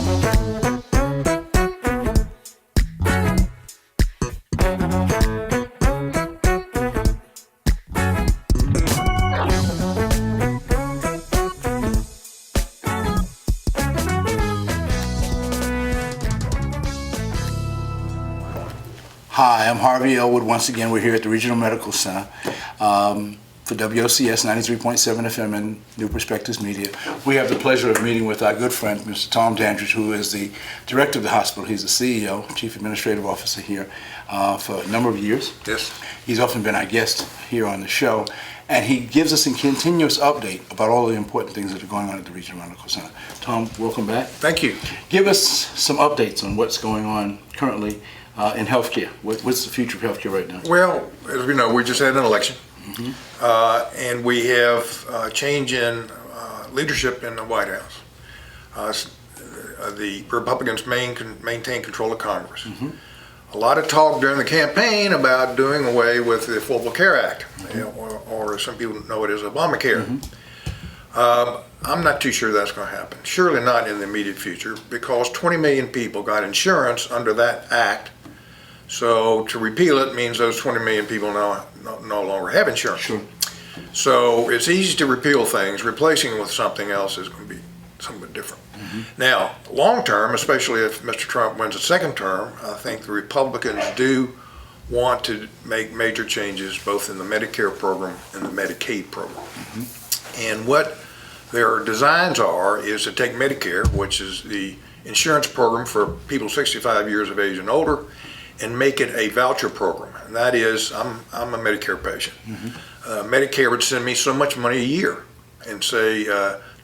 Hi, I'm Harvey, Elwood. Once again, we're here at the Regional Medical Center for WOCS 93.7 FM and New Perspectives Media. We have the pleasure of meeting with our good friend, Mr. Tom Dandridge, who is the director of the hospital. He's the CEO, Chief Administrative Officer here for a number of years. Yes. He's often been our guest here on the show, and he gives us a continuous update about all the important things that are going on at the Regional Medical Center. Tom, welcome back. Thank you. Give us some updates on what's going on currently in healthcare. What's the future of healthcare right now? Well, as we know, we just had an election, and we have a change in leadership in the White House. The Republicans maintain control of Congress. A lot of talk during the campaign about doing away with the Affordable Care Act, or some people know it as Obamacare. I'm not too sure that's going to happen. Surely not in the immediate future, because 20 million people got insurance under that act. So to repeal it means those 20 million people no longer have insurance. Sure. So it's easy to repeal things. Replacing it with something else is going to be somewhat different. Now, long term, especially if Mr. Trump wins a second term, I think the Republicans do want to make major changes both in the Medicare program and the Medicaid program. And what their designs are is to take Medicare, which is the insurance program for people 65 years of age and older, and make it a voucher program. And that is, I'm a Medicare patient. Medicare would send me so much money a year and say,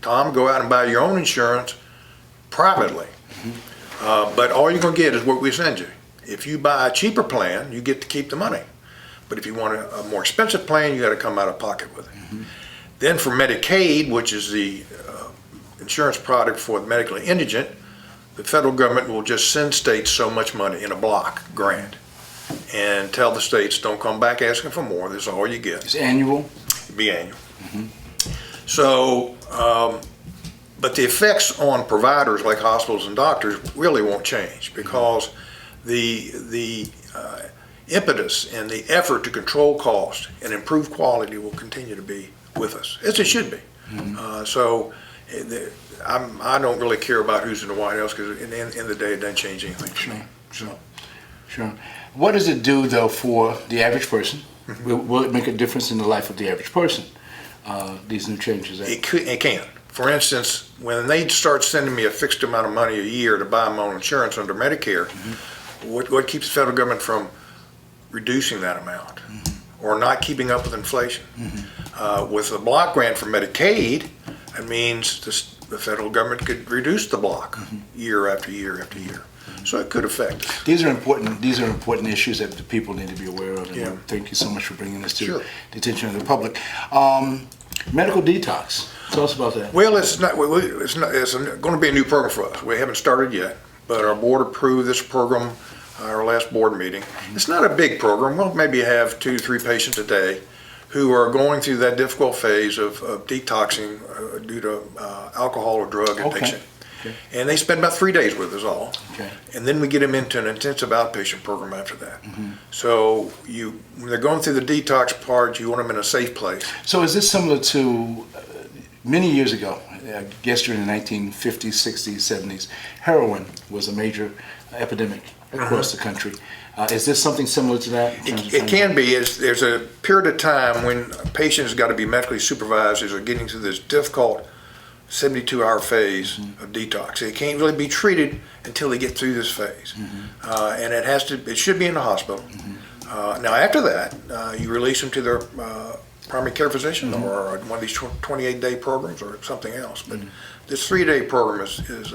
Tom, go out and buy your own insurance privately. But all you're going to get is what we send you. If you buy a cheaper plan, you get to keep the money. But if you want a more expensive plan, you got to come out of pocket with it. Then for Medicaid, which is the insurance product for the medically indigent, the federal government will just send states so much money in a block grant and tell the states, don't come back asking for more, this is all you get. It's annual? It'll be annual. So, but the effects on providers like hospitals and doctors really won't change, because the impetus and the effort to control cost and improve quality will continue to be with us, as it should be. I don't really care about who's in the White House, because in the end of the day, it doesn't change anything. Sure. What does it do, though, for the average person? Will it make a difference in the life of the average person, these new changes? It can. For instance, when they start sending me a fixed amount of money a year to buy my own insurance under Medicare, what keeps the federal government from reducing that amount or not keeping up with inflation? With the block grant for Medicaid, it means the federal government could reduce the block year after year after year. So it could affect us. These are important issues that the people need to be aware of. And thank you so much for bringing this to the attention of the public. Medical detox. Tell us about that. Well, it's going to be a new program for us. We haven't started yet, but our board approved this program our last board meeting. It's not a big program. We'll maybe have 2-3 patients a day who are going through that difficult phase of detoxing due to alcohol or drug addiction. And they spend about 3 days with us all. And then we get them into an intensive outpatient program after that. So when they're going through the detox part, you want them in a safe place. So is this similar to many years ago, I guess during the 1950s, 60s, 70s, heroin was a major epidemic across the country. Is this something similar to that? It can be. There's a period of time when patients got to be medically supervised as they're getting through this difficult 72-hour phase of detox. They can't really be treated until they get through this phase. And it should be in the hospital. Now after that, you release them to their primary care physician or one of these 28-day programs or something else. But this 3-day program is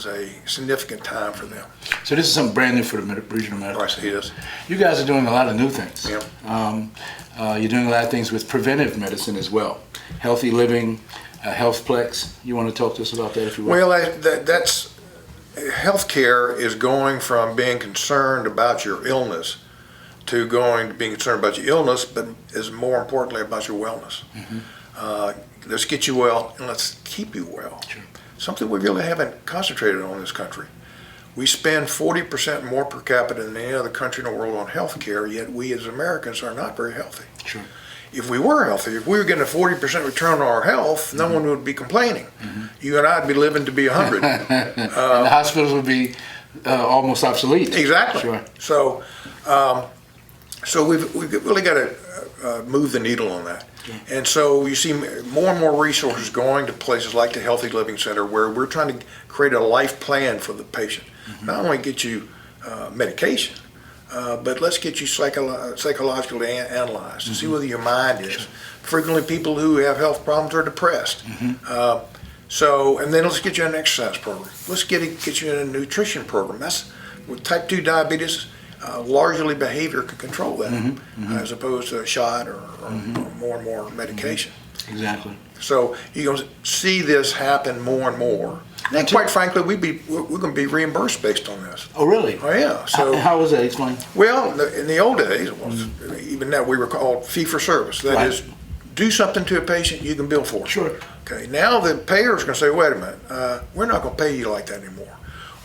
a significant time for them. So this is something brand new for the Regional Medical Center. Yes. You guys are doing a lot of new things. You're doing a lot of things with preventive medicine as well. Healthy living, HealthPlex. You want to talk to us about that, if you will? Well, that's healthcare is going from being concerned about your illness to being concerned about your illness, but is more importantly about your wellness. Let's get you well and let's keep you well. something we really haven't concentrated on in this country. We spend 40% more per capita than any other country in the world on health care, yet we as Americans are not very healthy. Sure. If we were healthy, if we were getting a 40% return on our health, no one would be complaining. You and I would be living to be 100. And the hospitals would be almost obsolete. Exactly. Sure. So we've really got to move the needle on that. And so you see more and more resources going to places like the Healthy Living Center, where we're trying to create a life plan for the patient. Not only get you medication, but let's get you psychologically analyzed to see whether your mind is. Frequently people who have health problems are depressed. And then let's get you an exercise program. Let's get you in a nutrition program. That's with type 2 diabetes. Largely behavior can control that, as opposed to a shot or more and more medication. Exactly. So you're going to see this happen more and more. And quite frankly, we're going to be reimbursed based on this. Oh, really? Oh, yeah. So how was that? Explain. Well, in the old days, even now we were called fee for service. That is, do something to a patient, you can bill for it. Sure. Okay. Now the payer is going to say, wait a minute, we're not going to pay you like that anymore.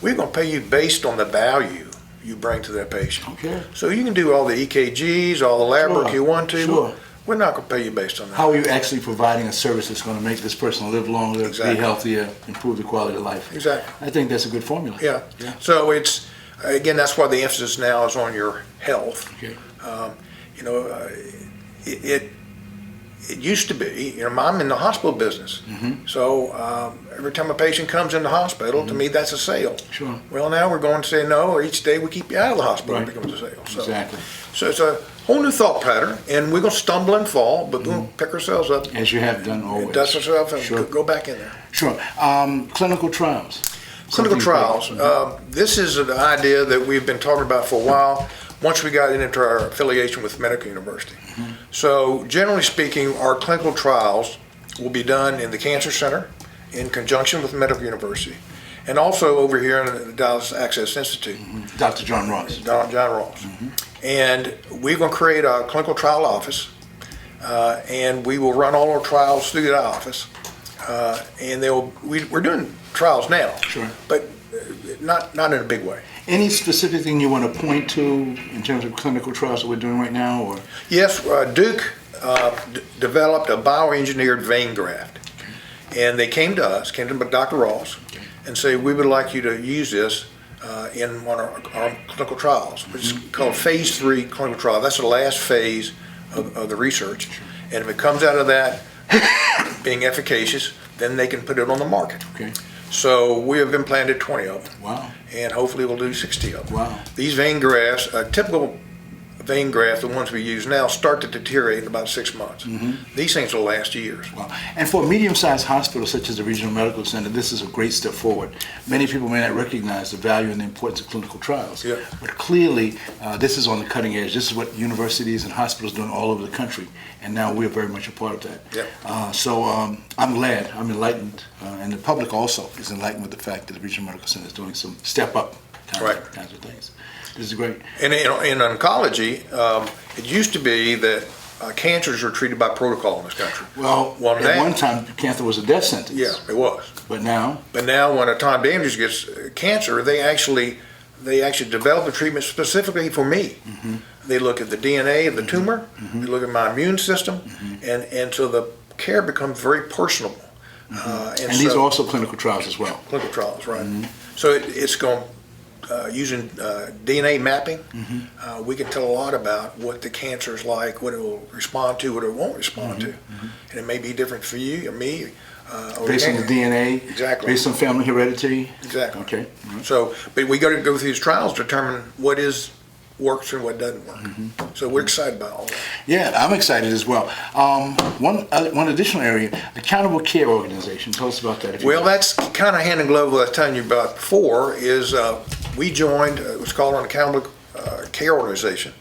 We're going to pay you based on the value you bring to that patient. Okay. So you can do all the EKGs, all the lab work you want to. Sure. We're not going to pay you based on that. How are you actually providing a service that's going to make this person live longer, be healthier, improve the quality of life? Exactly. I think that's a good formula. Yeah. So it's, again, that's why the emphasis now is on your health. Okay. It used to be, I'm in the hospital business. So every time a patient comes in the hospital, to me, that's a sale. Sure. Well, now we're going to say no, or each day we keep you out of the hospital, it becomes a sale. So, exactly. So it's a whole new thought pattern, and we're going to stumble and fall, but we'll pick ourselves up. As you have done always. Dust ourselves and go back in there. Sure. Clinical trials. Clinical trials. This is an idea that we've been talking about for a while, once we got into our affiliation with Medical University. So generally speaking, our clinical trials will be done in the Cancer Center in conjunction with Medical University, and also over here in the Dallas Access Institute. Dr. John Ross. John Ross. And we're going to create a clinical trial office, and we will run all our trials through that office. And we're doing trials now, but not in a big way. Any specific thing you want to point to in terms of clinical trials that we're doing right now? Or? Yes, Duke developed a bioengineered vein graft. And they came to Dr. Ross, and say, we would like you to use this in one of our clinical trials, which is called phase 3 clinical trial. That's the last phase of the research. And if it comes out of that being efficacious, then they can put it on the market. Okay. So we have implanted 20 of them. Wow. And hopefully we'll do 60 of them. Wow. These vein grafts, a typical vein graft, the ones we use now, start to deteriorate in about 6 months. These things will last years. Wow. And for a medium-sized hospital such as the Regional Medical Center, this is a great step forward. Many people may not recognize the value and the importance of clinical trials, but clearly this is on the cutting edge. This is what universities and hospitals are doing all over the country, and now we're very much a part of that. So I'm glad, I'm enlightened, and the public also is enlightened with the fact that the Regional Medical Center is doing some step-up kinds of things. This is great. And in oncology, it used to be that cancers were treated by protocol in this country. Well, at one time, cancer was a death sentence. Yeah, it was. But now? But now, when a Tom Dandridge gets cancer, they actually develop a treatment specifically for me. They look at the DNA of the tumor, they look at my immune system, and so the care becomes very personable. And these are also clinical trials as well. Clinical trials, right. So it's going using DNA mapping, we can tell a lot about what the cancer is like, what it will respond to, what it won't respond to. And it may be different for you or me. Based on the DNA? Exactly. Based on family heredity? Exactly. Okay. So, but we got to go through these trials to determine what works and what doesn't work. So we're excited about all that. Yeah, I'm excited as well. One additional area, accountable care organization. Tell us about that. Well, that's kind of hand in glove with what I was telling you about before. Is we joined what's called an accountable care organization,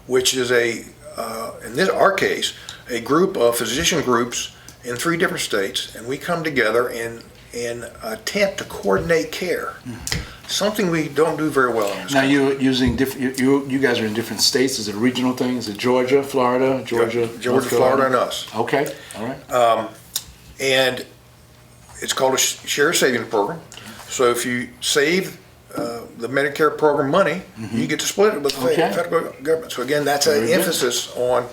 which is in our case, a group of physician groups in 3 different states, and we come together and attempt to coordinate care. Something we don't do very well in this country. Now you're using different. You guys are in different states. Is it a regional thing? Is it Georgia, Florida, Georgia, Florida, and us? Okay, all right. And it's called a share savings program. So if you save the Medicare program money, you get to split it with the federal government. So again, that's an emphasis on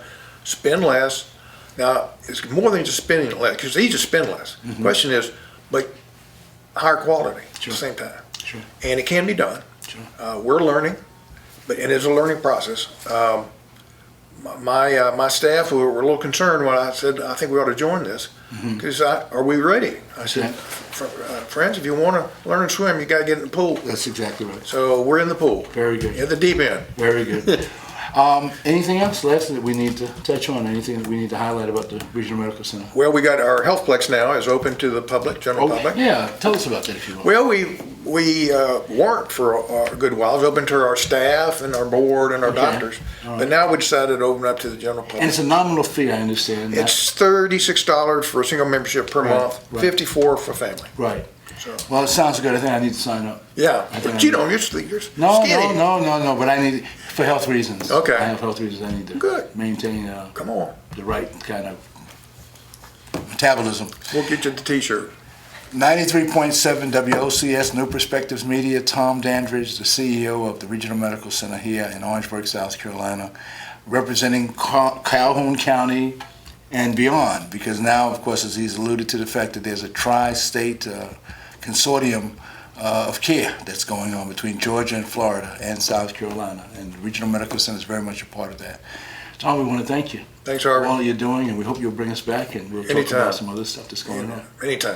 spend less. Now, it's more than just spending less, because it's easy to spend less. The question is, but higher quality at the same time. Sure. And it can be done. Sure. We're learning, but it is a learning process. My staff were a little concerned when I said, I think we ought to join this, because are we ready? I said, friends, if you want to learn to swim, you got to get in the pool. That's exactly right. So we're in the pool. Very good. At the deep end. Very good. Anything else, Les, that we need to touch on? Anything that we need to highlight about the Regional Medical Center? Well, we got our Healthplex now is open to the public, general public. Yeah, tell us about that if you want. Well, we weren't for a good while. It was open to our staff and our board and our doctors. Right. But now we decided to open up to the general public. And it's a nominal fee, I understand. It's $36 for a single membership per month, $54 for family. Right. So. Well, it sounds good. I think I need to sign up. Yeah, but you're skinny. No, but I need it for health reasons. Okay. I have health reasons. I need to maintain Come on. the right kind of metabolism. We'll get you the T-shirt. 93.7 WOCS, New Perspectives Media, Tom Dandridge, the CEO of the Regional Medical Center here in Orangeburg, South Carolina, representing Calhoun County and beyond, because now, of course, as he's alluded to the fact that there's a tri-state consortium of care that's going on between Georgia and Florida and South Carolina, and the Regional Medical Center is very much a part of that. Tom, we want to thank you. Thanks, Harvey. For all you're doing, and we hope you'll bring us back, and we'll talk about some other stuff that's going on. Anytime.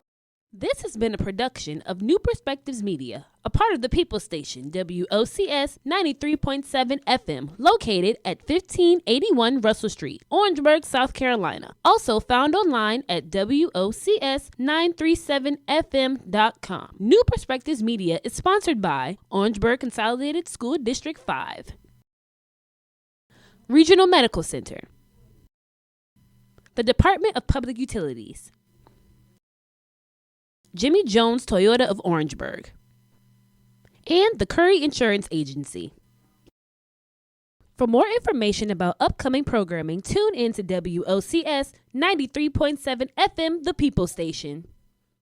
This has been a production of New Perspectives Media, a part of the People Station, WOCS 93.7 FM, located at 1581 Russell Street, Orangeburg, South Carolina. Also found online at WOCS937FM.com. New Perspectives Media is sponsored by Orangeburg Consolidated School District 5. Regional Medical Center. The Department of Public Utilities. Jimmy Jones Toyota of Orangeburg, and the Curry Insurance Agency. For more information about upcoming programming, tune in to WOCS 93.7 FM, the People Station.